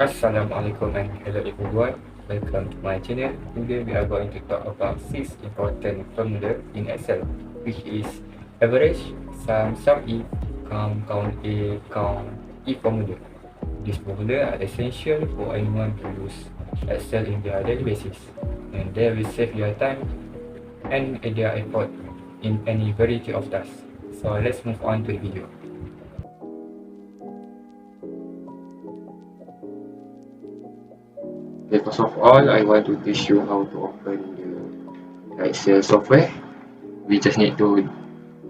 Assalamualaikum and hello everyone. Welcome to my channel. Today we are going to talk about 6 important formula in Excel, which is average, sum if, count A, count E formula. These formula are essential for anyone to use Excel in their daily basis, and they will save your time and their effort in any variety of tasks. So let's move on to the video. Okay, first of all, I want to teach you how to open the Excel software. We just need to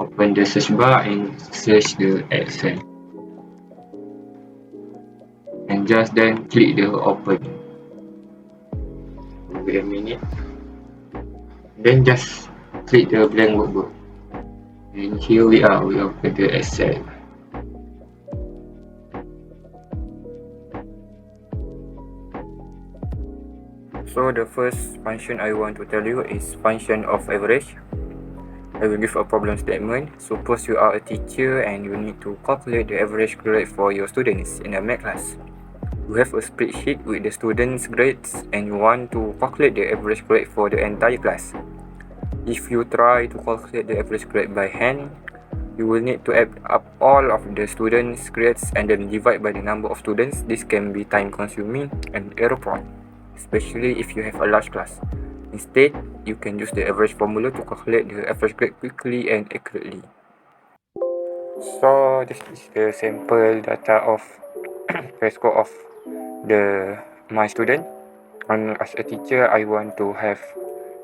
open the search bar and search the Excel. And just then click the open. Wait a minute. Then just click the blank workbook. And here we are, we open the Excel. So the first function I want to tell you is function of average. I will give a problem statement. Suppose you are a teacher and you need to calculate the average grade for your students in a math class. You have a spreadsheet with the students' grades and you want to calculate the average grade for the entire class. If you try to calculate the average grade by hand, you will need to add up all of the students' grades and then divide by the number of students. This can be time consuming and error prone, especially if you have a large class. Instead, you can use the average formula to calculate the average grade quickly and accurately. So this is the sample data of the score of my student. And as a teacher, I want to have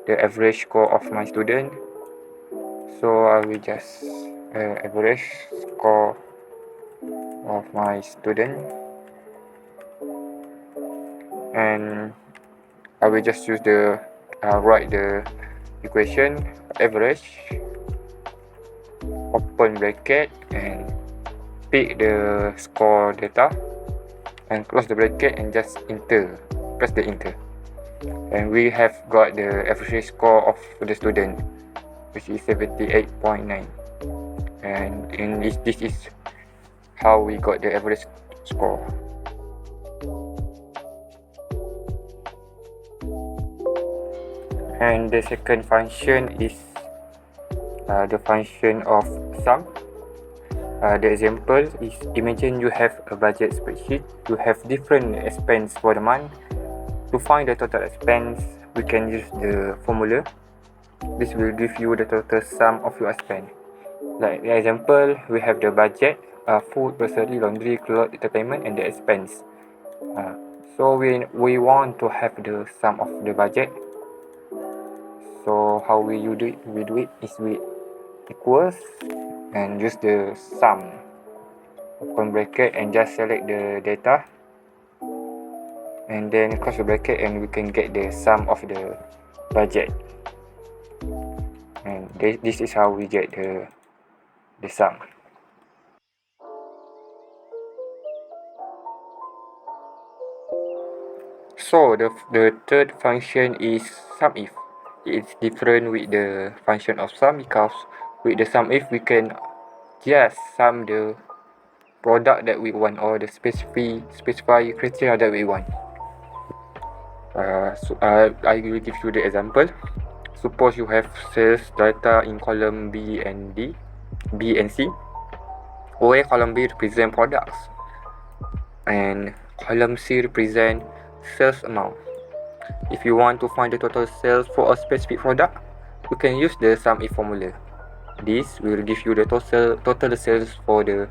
the average score of my student. So I will just average score of my student, and I will just use the write the equation average, open bracket and pick the score data and close the bracket and just press the enter, and we have got the average score of the student, which is 78.9, and in this is how we got the average score. And the second function is the function of sum. The example is, imagine you have a budget spreadsheet. You have different expense for the month. To find the total expense, we can use the formula. This will give you the total sum of your expense. Like the example, we have the budget, food, grocery, laundry, clothes, entertainment, and the expense. So we want to have the sum of the budget. So how we do it is we equals and use the sum, open bracket and just select the data and then close the bracket, and we can get the sum of the budget, and this is how we get the sum. So the third function is sum if. It's different with the function of sum because with the sum if we can just sum the product that we want or the specify criteria that we want. I will give you the example. Suppose you have sales data in column B and C, where column B represent products and column C represent sales amount. If you want to find the total sales for a specific product, you can use the sum if formula. This will give you the total sales for the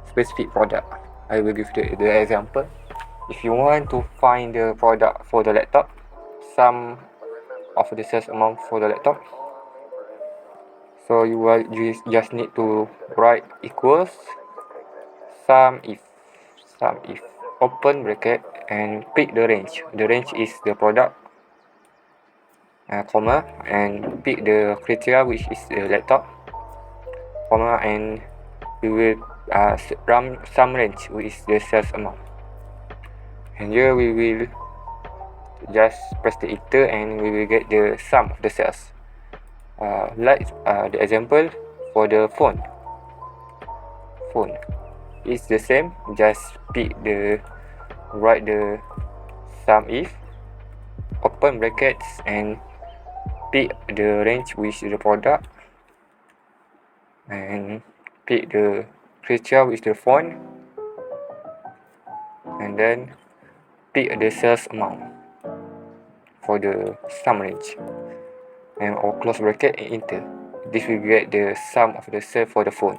specific product. I will give the example. If you want to find the product for the laptop, sum of the sales amount for the laptop, so you just need to write equals sum if open bracket and pick the range. The range is the product, comma, and pick the criteria, which is the laptop, comma, and we will run sum range, which is the sales amount. And here we will just press the enter and we will get the sum of the sales. Like the example for the phone it's the same. Just pick the write the sum if, open brackets and pick the range which is the product, and pick the creature which is the font, and then pick the sales amount for the sum range, and or close bracket and enter. This will get the sum of the sale for the phone.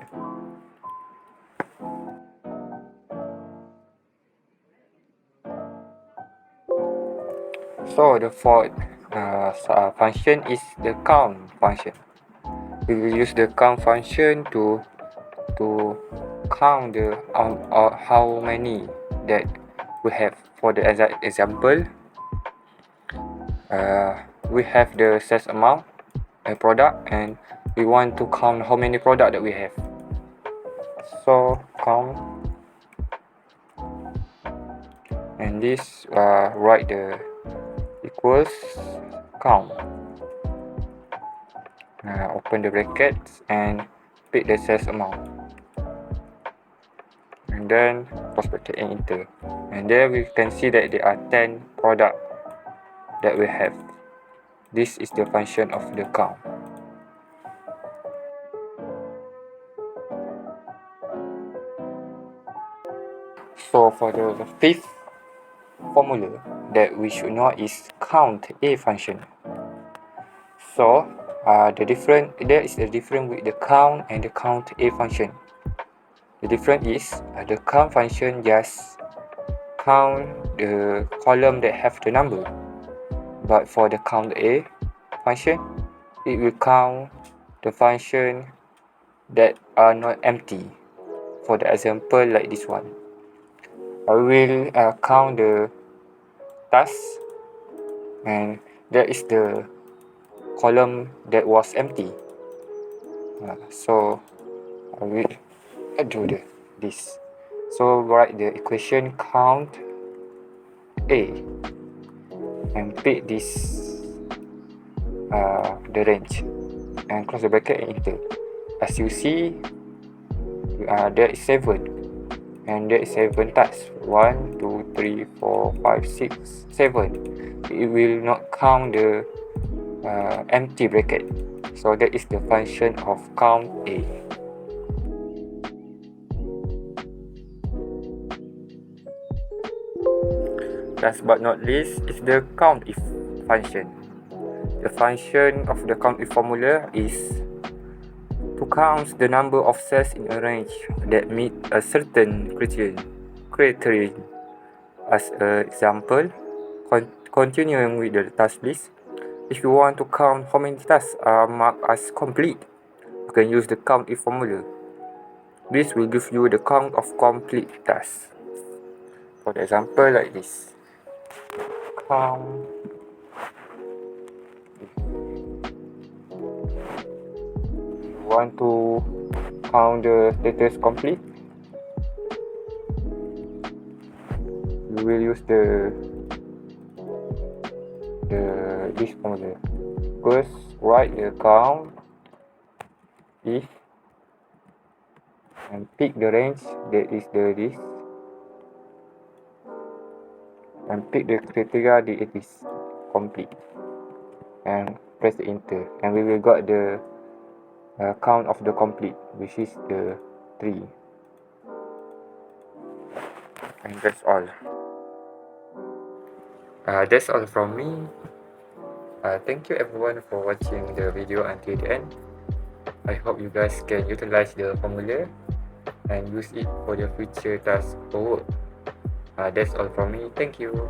So the fourth function is the count function. We will use the count function to count the how many that we have. For the example, we have the sales amount, a product, and we want to count how many product that we have. So count, and this write the equals count. Open the brackets and pick the sales amount, and then close bracket and enter. And there we can see that there are 10 products that we have. This is the function of the count. So for the fifth formula that we should know is count A function. So there is a difference with the count and the count A function. The difference is the count function just count the column that have the number, but for the count A function, it will count the function that are not empty. For the example like this one, I will count the task, and that is the column that was empty. So I will do this. So write the equation count A and pick this the range and close the bracket and enter. As you see, there is 7, and there is 7 tasks. 1, 2, 3, 4, 5, 6, 7. It will not count the empty bracket. So that is the function of count A. Last but not least is the count if function. The function of the count if formula is to count the number of cells in a range that meet a certain criterion. As an example, continuing with the task list, if you want to count how many tasks are marked as complete, you can use the count if formula. This will give you the count of complete tasks. For the example like this, count if you want to count the status complete, you will use this formula. First, write the count if and pick the range that is this, and pick the criteria that it is complete, and press the enter, and we will got the count of the complete, which is the 3. And that's all. That's all from me. Thank you everyone for watching the video until the end. I hope you guys can utilize the formula and use it for your future task or work. That's all from me. Thank you.